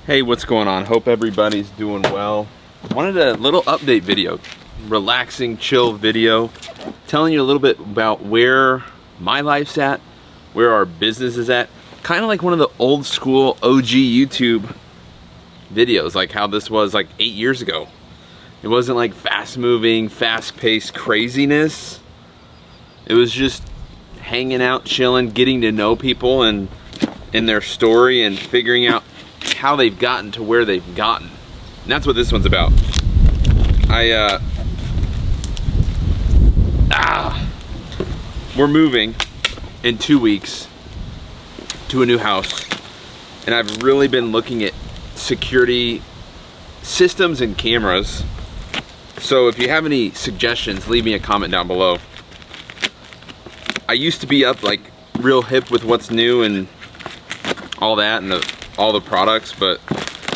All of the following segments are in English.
Hey, what's going on? Hope everybody's doing well. Wanted a little update video, relaxing, chill video, telling you a little bit about where my life's at, where our business is at. Kind of like one of the old school OG YouTube videos, like how this was like 8 years ago. It wasn't like fast moving, fast paced craziness. It was just hanging out, chilling, getting to know people and their story and figuring out how they've gotten to where they've gotten. And that's what this one's about. We're moving in 2 weeks to a new house, and I've really been looking at security systems and cameras. So if you have any suggestions, leave me a comment down below. I used to be up like real hip with what's new and all that and all the products, but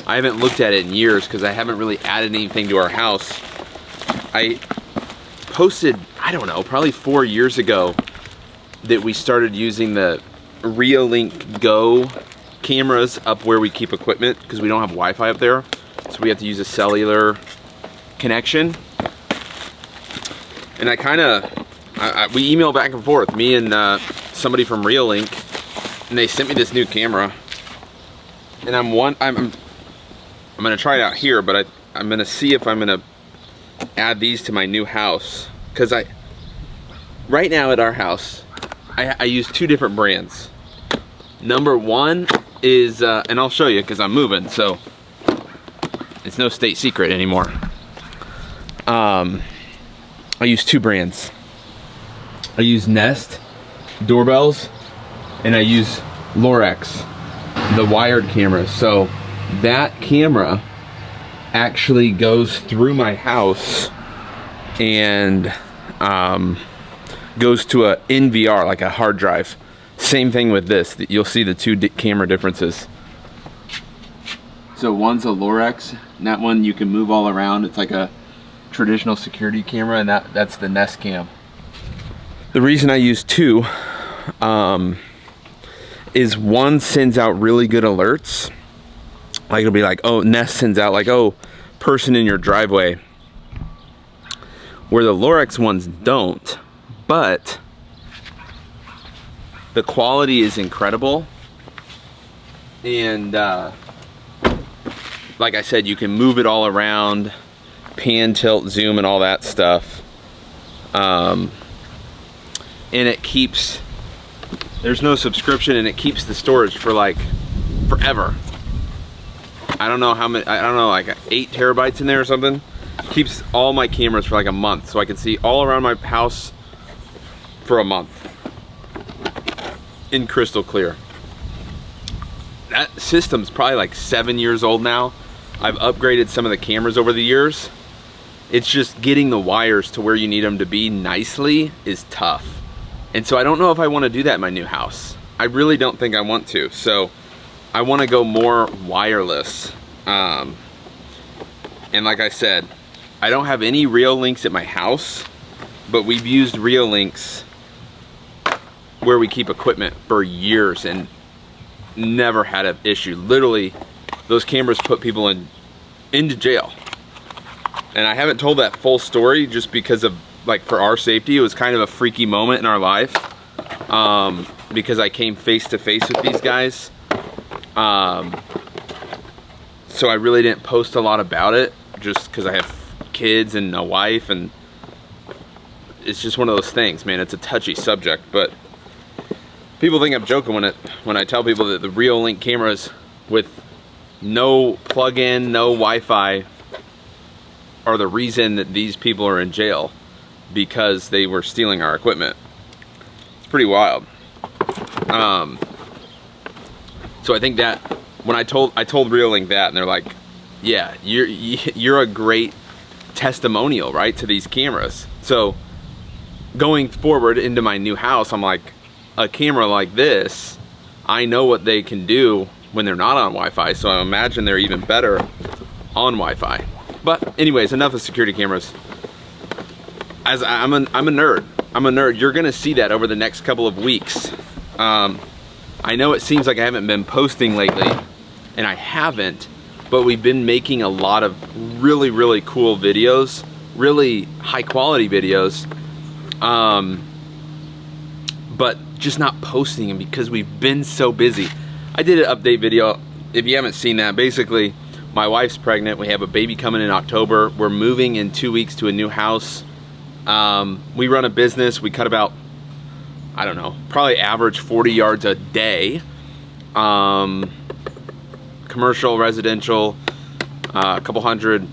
I haven't looked at it in years because I haven't really added anything to our house. I posted, I don't know, probably 4 years ago that we started using the Reolink Go cameras up where we keep equipment because we don't have Wi-Fi up there, so we have to use a cellular connection. And we email back and forth, me and somebody from Reolink, and they sent me this new camera. And I'm gonna try it out here, but I'm gonna see if I'm gonna add these to my new house. Cause right now at our house, I use 2 different brands. Number one is, and I'll show you cause I'm moving, so it's no state secret anymore. I use 2 brands. I use Nest doorbells, and I use Lorex, the wired cameras. So that camera actually goes through my house and goes to a NVR, like a hard drive. Same thing with this. You'll see the 2 camera differences. So one's a Lorex, and that one you can move all around. It's like a traditional security camera, and that's the Nest Cam. The reason I use 2 is one sends out really good alerts. Like it'll be like, oh, Nest sends out like, oh, person in your driveway. Where the Lorex ones don't, but the quality is incredible. And like I said, you can move it all around, pan, tilt, zoom, and all that stuff. And it keeps, there's no subscription, and it keeps the storage for like forever. I don't know how many, I don't know, like 8 terabytes in there or something. Keeps all my cameras for like a month, so I can see all around my house for a month in crystal clear. That system's probably like 7 years old now. I've upgraded some of the cameras over the years. It's just getting the wires to where you need them to be nicely is tough. And so I don't know if I want to do that in my new house. I really don't think I want to. So I want to go more wireless. And like I said, I don't have any Reolinks at my house, but we've used Reolinks where we keep equipment for years and never had an issue. Literally, those cameras put people into jail. And I haven't told that full story just because of, like, for our safety. It was kind of a freaky moment in our life because I came face to face with these guys. So I really didn't post a lot about it just because I have kids and a wife, and it's just one of those things, man. It's a touchy subject, but people think I'm joking when I tell people that the Reolink cameras with no plug-in, no Wi-Fi are the reason that these people are in jail, because they were stealing our equipment. It's pretty wild. So I think that when I told Reolink that, and they're like, yeah, you're a great testimonial, right, to these cameras. So going forward into my new house, I'm like, a camera like this, I know what they can do when they're not on Wi-Fi, so I imagine they're even better on Wi-Fi. But anyways, enough of security cameras. As I'm a nerd. I'm a nerd. You're gonna see that over the next couple of weeks. I know it seems like I haven't been posting lately, and I haven't, but we've been making a lot of really, really cool videos, really high quality videos, but just not posting them because we've been so busy. I did an update video. If you haven't seen that, basically my wife's pregnant. We have a baby coming in October. We're moving in 2 weeks to a new house. We run a business. We cut about, I don't know, probably average 40 yards a day. Commercial, residential, a couple hundred,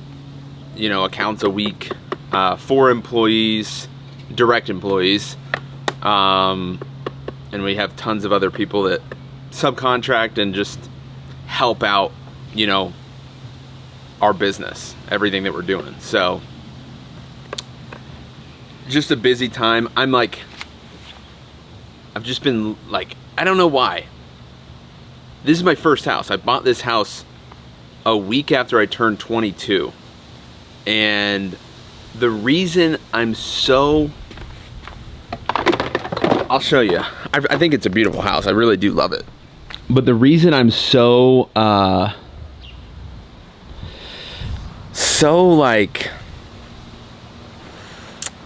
you know, accounts a week, 4 employees, direct employees, and we have tons of other people that subcontract and just help out, you know, our business, everything that we're doing. So just a busy time. I've just been like, I don't know why. This is my first house. I bought this house a week after I turned 22. And the reason I'm so, I'll show you. I think it's a beautiful house. I really do love it. But the reason I'm so, like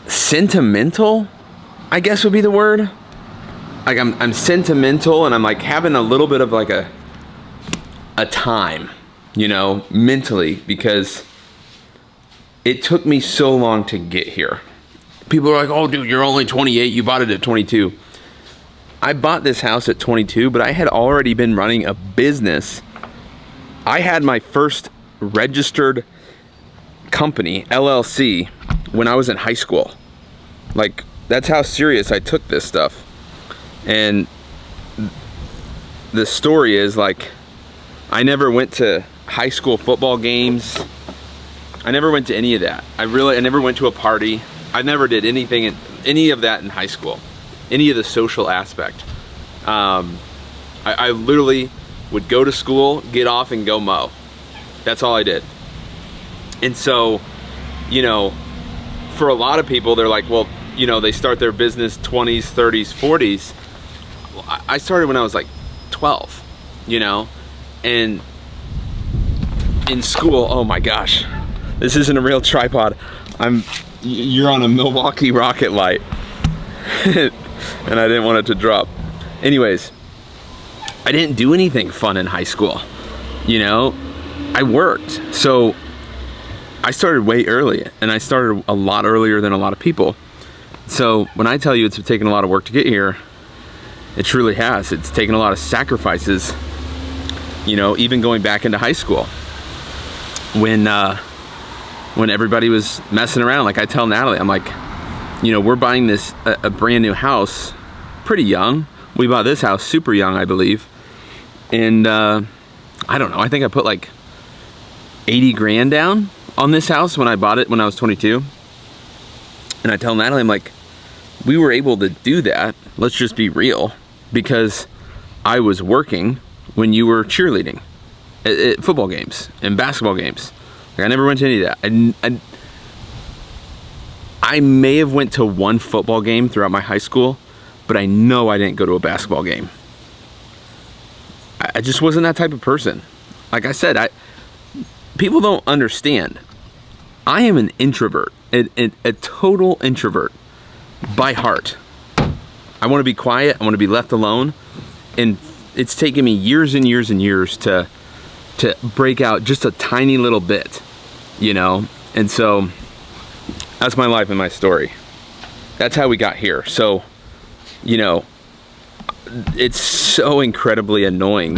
sentimental, I guess would be the word. Like I'm sentimental, and I'm like having a little bit of like a time, you know, mentally, because it took me so long to get here. People are like, oh dude, you're only 28, you bought it at 22. I bought this house at 22, but I had already been running a business. I had my first registered company, LLC, when I was in high school. Like, that's how serious I took this stuff. And the story is, like, I never went to high school football games. I never went to any of that. I never went to a party. I never did anything, any of that in high school. Any of the social aspect. I literally would go to school, get off, and go mow. That's all I did. And so, you know, for a lot of people, they're like, well, you know, they start their business 20s, 30s, 40s. I started when I was like 12, you know, and in school, oh my gosh, this isn't a real tripod. You're on a Milwaukee rocket light. And I didn't want it to drop. Anyways, I didn't do anything fun in high school. You know, I worked. So I started way early, and I started a lot earlier than a lot of people. So when I tell you it's taken a lot of work to get here, it truly has. It's taken a lot of sacrifices, you know, even going back into high school. When everybody was messing around, like I tell Natalie, I'm like, you know, we're buying this, a brand new house, pretty young. We bought this house super young, I believe. And I don't know, I think I put like 80 grand down on this house when I bought it when I was 22. And I tell Natalie, I'm like, we were able to do that, let's just be real, because I was working when you were cheerleading at football games and basketball games. Like, I never went to any of that. I may have went to one football game throughout my high school, but I know I didn't go to a basketball game. I just wasn't that type of person. Like I said, people don't understand. I am an introvert, a total introvert by heart. I want to be quiet. I want to be left alone. And it's taken me years and years and years to break out just a tiny little bit, you know? And so that's my life and my story. That's how we got here. So, you know, it's so incredibly annoying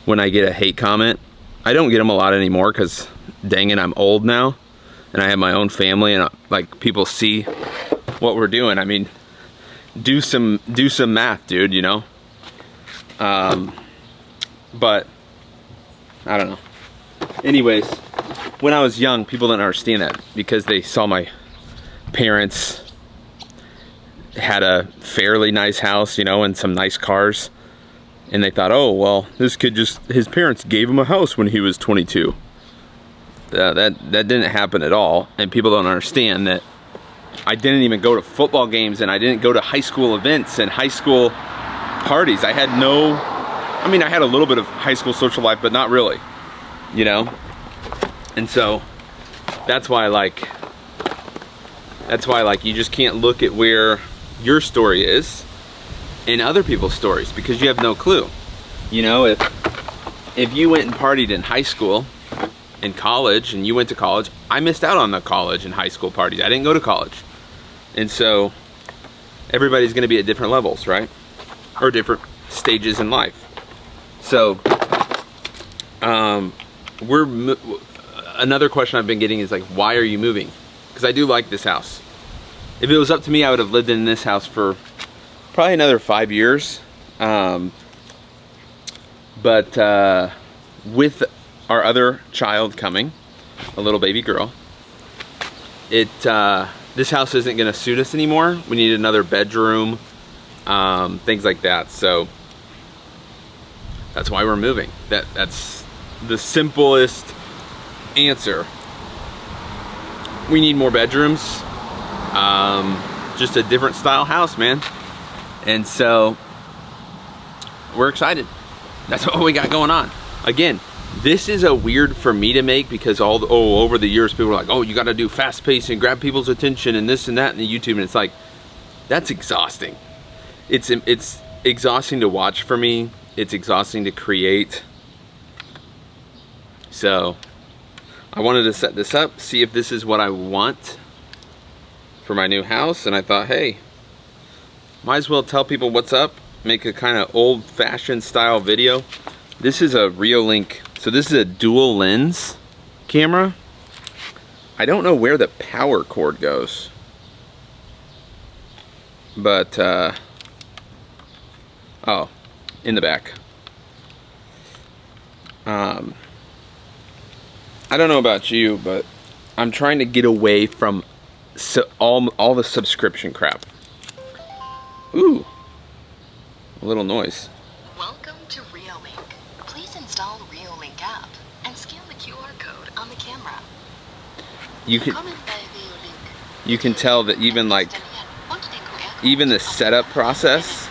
when I get a hate comment. I don't get them a lot anymore because, dang it, I'm old now and I have my own family, and like, people see what we're doing. I mean, do some math, dude, you know? But I don't know. Anyways, when I was young, people didn't understand that because they saw my parents had a fairly nice house, you know, and some nice cars. And they thought, oh, well, this kid his parents gave him a house when he was 22. That didn't happen at all. And people don't understand that I didn't even go to football games, and I didn't go to high school events and high school parties. I had a little bit of high school social life, but not really. you know? And so that's why like you just can't look at where your story is in other people's stories, because you have no clue. You know, if you went and partied in high school, in college, and you went to college, I missed out on the college and high school parties. I didn't go to college. And so everybody's gonna be at different levels, right? Or different stages in life. So another question I've been getting is like, why are you moving? Because I do like this house. If it was up to me, I would have lived in this house for probably another 5 years. But with our other child coming, a little baby girl, this house isn't gonna suit us anymore. We need another bedroom, things like that. So that's why we're moving. That's the simplest answer. We need more bedrooms, just a different style house, man. And so we're excited. That's what we got going on. Again, this is a weird for me to make, because over the years people are like, oh, you got to do fast pace and grab people's attention and this and that in the YouTube, and it's like, that's exhausting. It's exhausting to watch for me. It's exhausting to create. So I wanted to set this up, see if this is what I want for my new house, and I thought, hey, might as well tell people what's up, make a kind of old-fashioned style video. This is a Reolink, so this is a dual lens camera. I don't know where the power cord goes, but oh, in the back. I don't know about you, but I'm trying to get away from all the subscription crap. Ooh, a little noise. Welcome to Reolink. Please install Reolink app and scan the QR code on the camera. You can tell that even the setup process.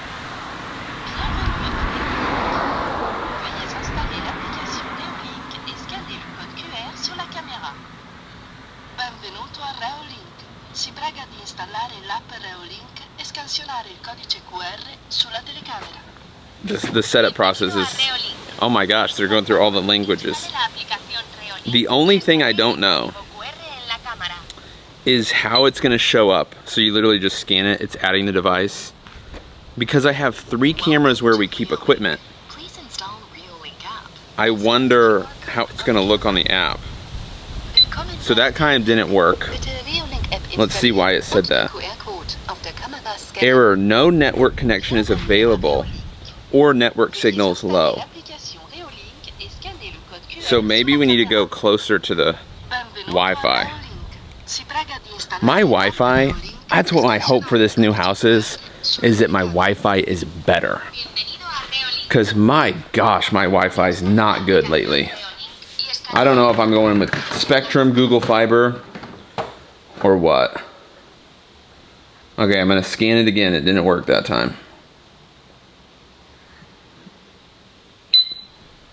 Benvenuto a Reolink. Si prega di installare l'app Reolink e scansionare il codice QR sulla telecamera. The setup process is, oh my gosh, they're going through all the languages. The only thing I don't know is how it's going to show up. So you literally just scan it, it's adding the device. Because I have 3 cameras where we keep equipment, I wonder how it's going to look on the app. So that kind of didn't work. Let's see why it said that. Error, no network connection is available, or network signal is low. So maybe we need to go closer to the Wi-Fi. My Wi-Fi, that's what my hope for this new house is that my Wi-Fi is better. Because my gosh, my Wi-Fi is not good lately. I don't know if I'm going with Spectrum, Google Fiber, or what. Okay, I'm gonna scan it again. It didn't work that time.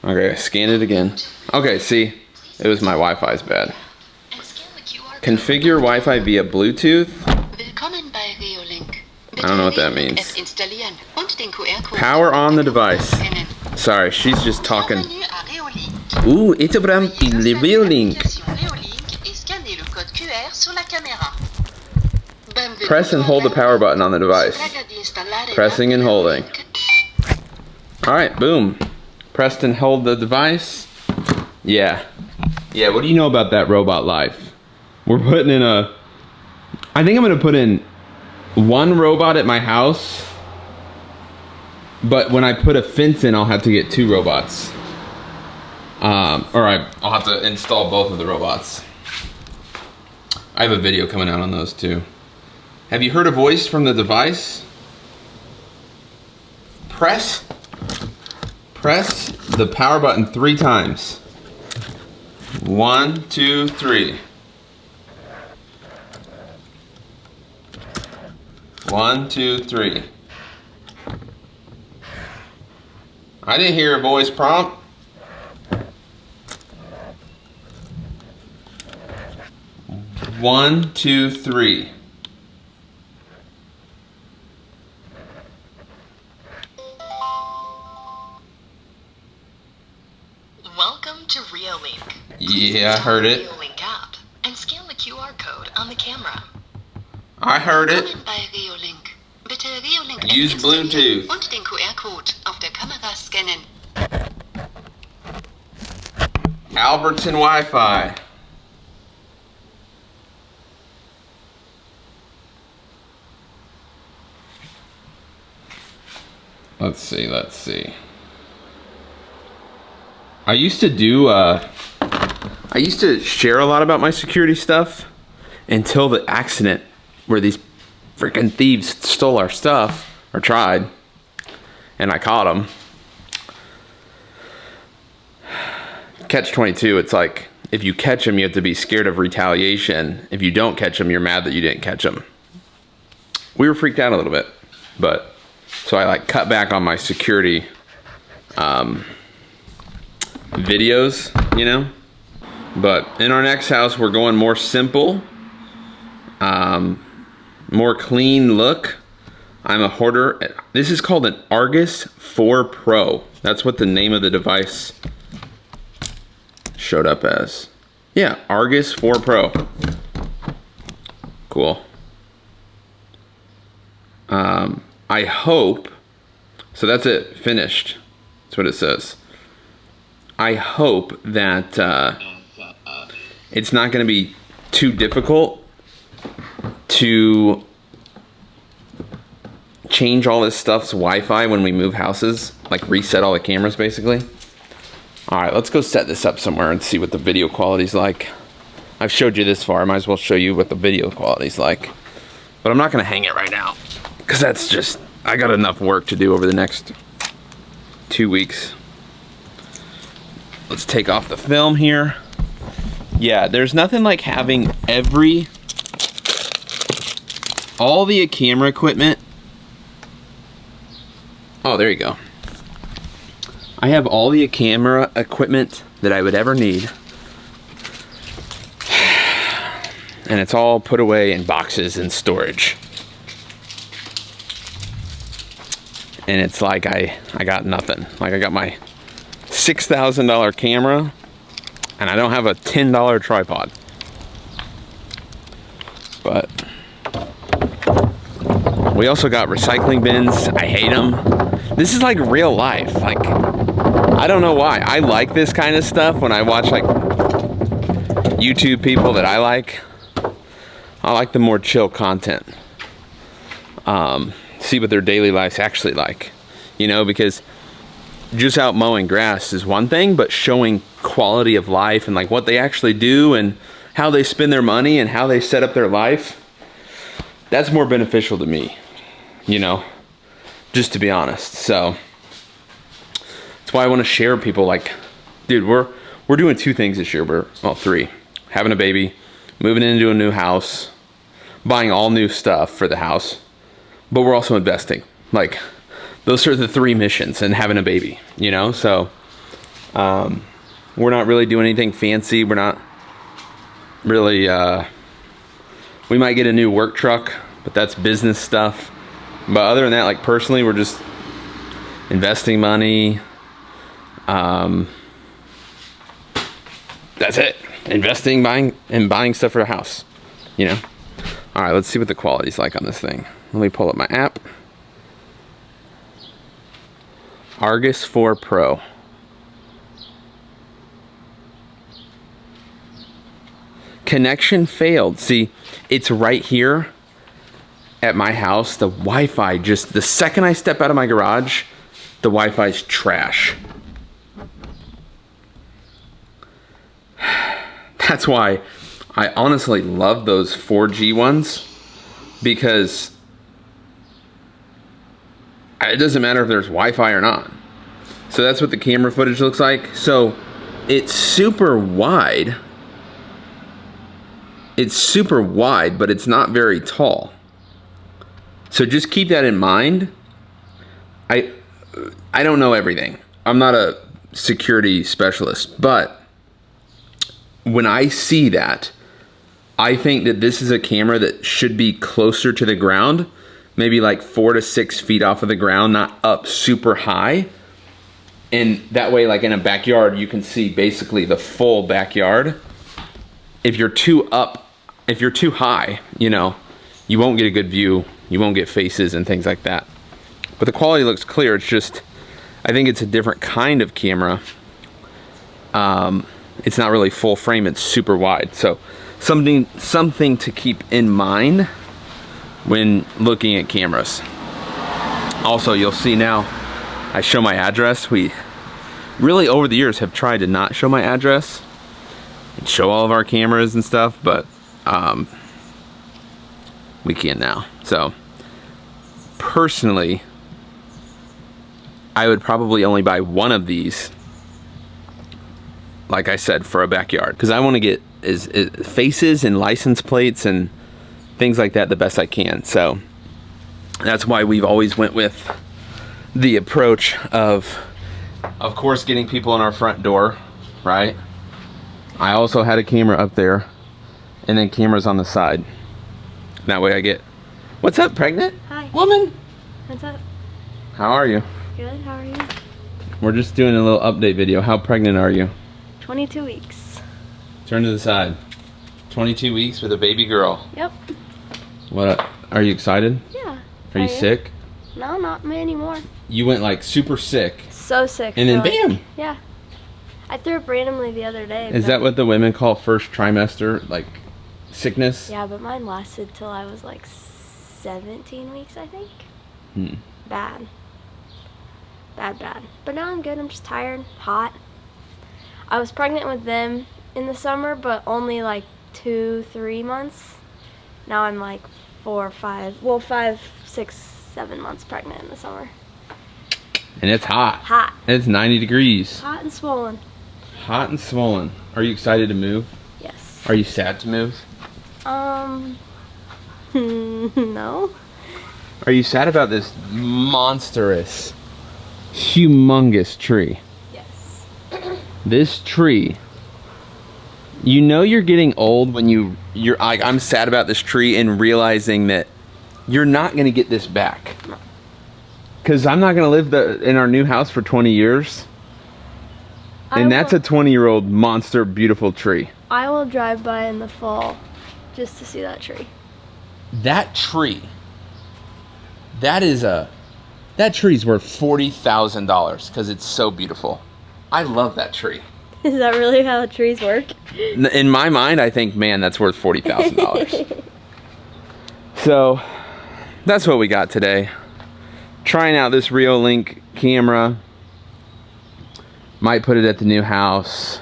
Okay, scan it again. Okay, see, it was my Wi-Fi's bad. Configure Wi-Fi via Bluetooth. I don't know what that means. Power on the device. Sorry, she's just talking. Ooh, it's a Reolink. Press and hold the power button on the device. Pressing and holding. Alright, boom. Press and hold the device. Yeah. Yeah, what do you know about that robot life? We're putting in I think I'm going to put in 1 robot at my house. But when I put a fence in, I'll have to get 2 robots. I'll have to install both of the robots. I have a video coming out on those too. Have you heard a voice from the device? Press the power button 3 times. 1, 2, 3. 1, 2, 3. I didn't hear a voice prompt. 1, 2, 3. Welcome to Reolink. Yeah, I heard it. Reolink app and scan the QR code on the camera. I heard it. Willkommen bei Reolink. Bitte Reolink Use installieren Bluetooth. und den QR-Code auf der Kamera scannen. Albertson Wi-Fi. Let's see. I used to share a lot about my security stuff until the accident where these freaking thieves stole our stuff, or tried, and I caught them. Catch-22, it's like, if you catch them, you have to be scared of retaliation. If you don't catch them, you're mad that you didn't catch them. We were freaked out a little bit, but, so I like cut back on my security videos, you know? But in our next house, we're going more simple, more clean look. I'm a hoarder. This is called an Argus 4 Pro. That's what the name of the device showed up as. Yeah, Argus 4 Pro. Cool. I hope, so that's it, finished. That's what it says. I hope that it's not going to be too difficult to change all this stuff's Wi-Fi when we move houses, like reset all the cameras basically. All right, let's go set this up somewhere and see what the video quality's like. I've showed you this far, I might as well show you what the video quality's like. But I'm not gonna hang it right now, because that's just, I got enough work to do over the next 2 weeks. Let's take off the film here. Yeah, there's nothing like having all the camera equipment. Oh, there you go. I have all the camera equipment that I would ever need. And it's all put away in boxes in storage. And it's like I got nothing. Like I got my $6,000 camera and I don't have a $10 tripod. But we also got recycling bins. I hate them. This is like real life. Like, I don't know why. I like this kind of stuff when I watch like YouTube people that I like. I like the more chill content. See what their daily life's actually like. You know, because just out mowing grass is one thing, but showing quality of life and like what they actually do and how they spend their money and how they set up their life, that's more beneficial to me, you know, just to be honest. So that's why I want to share with people, like, dude, we're doing 2 things this year. Well, 3. Having a baby, moving into a new house, buying all new stuff for the house, but we're also investing. Like, those are the 3 missions, and having a baby, you know? So we're not really doing anything fancy. We're not really, we might get a new work truck, but that's business stuff. But other than that, like personally, we're just investing money. That's it. Investing, buying stuff for a house, you know? All right, let's see what the quality's like on this thing. Let me pull up my app. Argus 4 Pro. Connection failed. See, it's right here at my house. The Wi-Fi just, the second I step out of my garage, the Wi-Fi's trash. That's why I honestly love those 4G ones, because it doesn't matter if there's Wi-Fi or not. So that's what the camera footage looks like. So it's super wide. It's super wide, but it's not very tall. So just keep that in mind. I don't know everything. I'm not a security specialist, but when I see that, I think that this is a camera that should be closer to the ground, maybe like 4 to 6 feet off of the ground, not up super high. And that way, like in a backyard, you can see basically the full backyard. If you're too high, you know, you won't get a good view. You won't get faces and things like that. But the quality looks clear. It's just, I think it's a different kind of camera. It's not really full frame, it's super wide. So something to keep in mind when looking at cameras. Also, you'll see now, I show my address. We really over the years have tried to not show my address and show all of our cameras and stuff, but we can now. So personally, I would probably only buy one of these, like I said, for a backyard, because I want to get is faces and license plates and things like that the best I can. So that's why we've always went with the approach of course, getting people in our front door, right? I also had a camera up there, and then cameras on the side. That way I get, what's up, pregnant? Hi. Woman? What's up? How are you? Good, how are you? We're just doing a little update video. How pregnant are you? 22 weeks. Turn to the side. 22 weeks with a baby girl. Yep. What, are you excited? Yeah. Are you sick? No, not me anymore. You went like super sick. So sick. And then like, bam! Yeah. I threw up randomly the other day. Is that what the women call first trimester, like sickness? Yeah, but mine lasted till I was like 17 weeks, I think. Bad. Bad. But now I'm good. I'm just tired, hot. I was pregnant with them in the summer, but only like 2-3 months. Now I'm like 5, 6, 7 months pregnant in the summer. And it's hot. Hot. It's 90 degrees. Hot and swollen. Hot and swollen. Are you excited to move? Yes. Are you sad to move? No. Are you sad about this monstrous, humongous tree? Yes. This tree, you know you're getting old when you're like, I'm sad about this tree and realizing that you're not gonna get this back. Because I'm not gonna live in our new house for 20 years. And that's a 20-year-old monster, beautiful tree. I will drive by in the fall just to see that tree. That tree, that tree's worth $40,000 because it's so beautiful. I love that tree. Is that really how trees work? In my mind, I think, man, that's worth $40,000. So, that's what we got today. Trying out this Reolink camera. Might put it at the new house.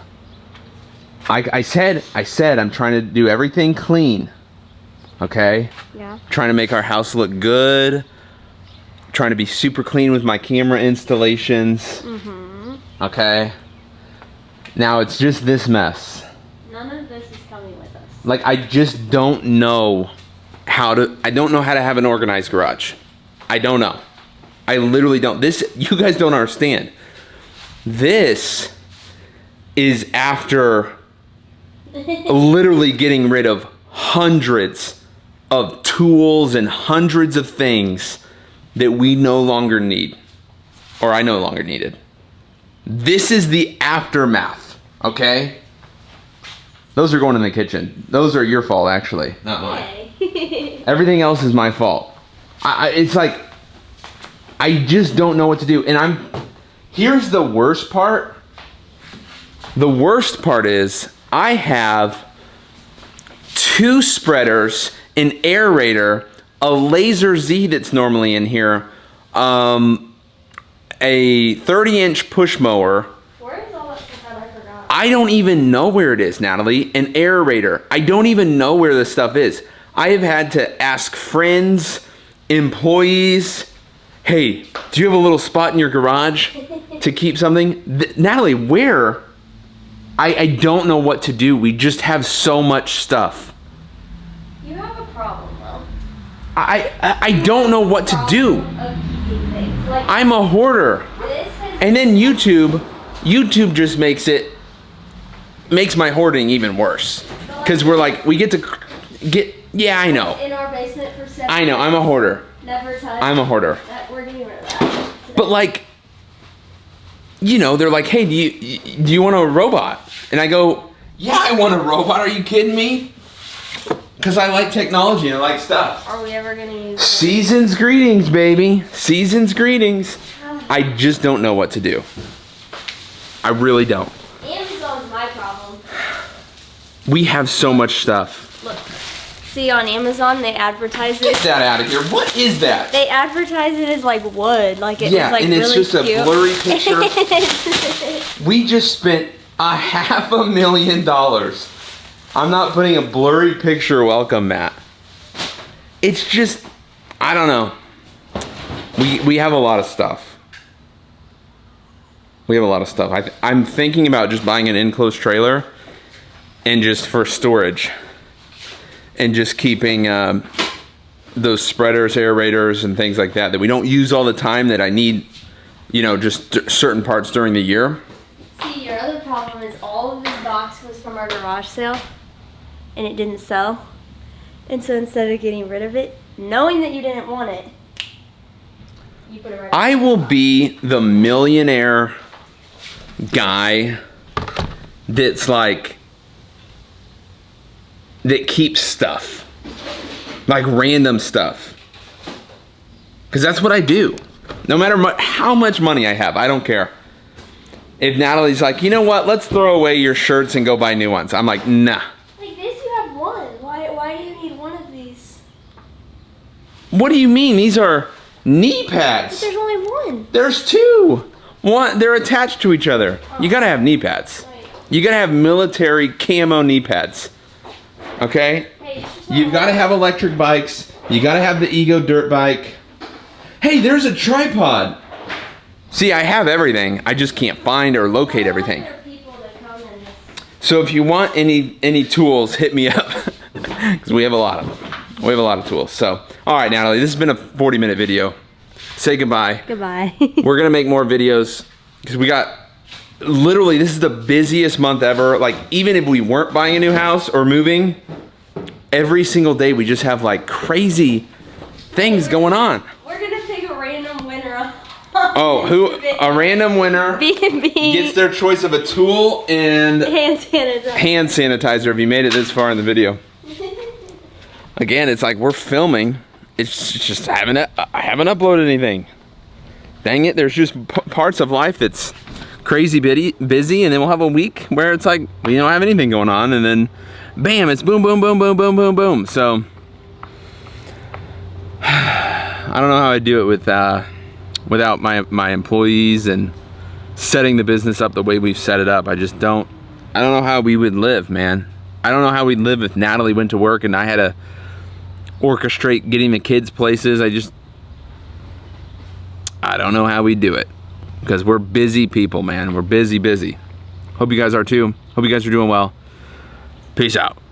I said I'm trying to do everything clean. Okay? Yeah. Trying to make our house look good. Trying to be super clean with my camera installations. Mm-hmm. Okay? Now it's just this mess. None of this is coming with us. Like, I just don't know how to have an organized garage. I don't know. I literally don't. You guys don't understand. This is after literally getting rid of hundreds of tools and hundreds of things that we no longer need, or I no longer needed. This is the aftermath, okay? Those are going in the kitchen. Those are your fault, actually, not mine. Everything else is my fault. It's like, I just don't know what to do. And here's the worst part. The worst part is I have 2 spreaders, an aerator, a Laser Z that's normally in here, a 30-inch push mower. Where is all that stuff that I forgot? I don't even know where it is, Natalie. An aerator. I don't even know where this stuff is. I have had to ask friends, employees, hey, do you have a little spot in your garage to keep something? Natalie, where? I don't know what to do. We just have so much stuff. You have a problem, though. I don't know what to do. Like, I'm a hoarder. And then YouTube just makes my hoarding even worse. The Because we're like, we get to get, yeah, I know. In our basement for 7 I know, I'm a hoarder. Never touched. I'm a hoarder. We're getting rid of that. But like, you know, they're like, hey, do you want a robot? And I go, yeah, I want a robot. Are you kidding me? Because I like technology and I like stuff. Are we ever going to use it? Season's greetings, baby. Season's greetings. I just don't know what to do. I really don't. Amazon's my problem. We have so much stuff. Look. See, on Amazon, they advertise Get it. that out of here. What is that? They advertise it as like wood. Like it's Yeah, like and it's really just cute. a blurry picture. We just spent $500,000. I'm not putting a blurry picture welcome mat. It's just, I don't know. We have a lot of stuff. We have a lot of stuff. I'm thinking about just buying an enclosed trailer and just for storage. And just keeping those spreaders, aerators, and things like that we don't use all the time that I need, you know, just certain parts during the year. See, your other problem is all of this box was from our garage sale, and it didn't sell. And so instead of getting rid of it, knowing that you didn't want it, you put it right. I will be the millionaire guy that's like, that keeps stuff, like random stuff, because that's what I do. No matter how much money I have, I don't care. If Natalie's like, you know what, let's throw away your shirts and go buy new ones, I'm like, nah. Like this, you have one. Why do you need one of these? What do you mean? These are knee But pads. there's only one. There's two. One, they're attached to each other. You gotta have knee pads. You gotta have military camo knee pads. Okay? Hey, it's just You've got to have electric bikes. You got to have the Ego dirt bike. Hey, there's a tripod. See, I have everything. I just can't find or locate everything. There are people that come and So if you want any tools, hit me up. Because we have a lot of them. We have a lot of tools. So, all right, Natalie, this has been a 40-minute video. Say goodbye. Goodbye. We're going to make more videos because we got, literally, this is the busiest month ever. Like, even if we weren't buying a new house or moving, every single day we just have like crazy things going on. We're gonna pick a random winner. Oh, a random winner B&B gets their choice of a tool and hand sanitizer. hand sanitizer if you made it this far in the video. Again, it's like we're filming. It's just I haven't uploaded anything. Dang it, there's just parts of life that's crazy busy, and then we'll have a week where it's like we don't have anything going on, and then bam, it's boom, boom, boom, boom, boom, boom, boom. So I don't know how I do it without my employees and setting the business up the way we've set it up. I don't know how we would live, man. I don't know how we'd live if Natalie went to work and I had to orchestrate getting the kids places. I don't know how we do it because we're busy people, man. We're busy. Hope you guys are too. Hope you guys are doing well. Peace out.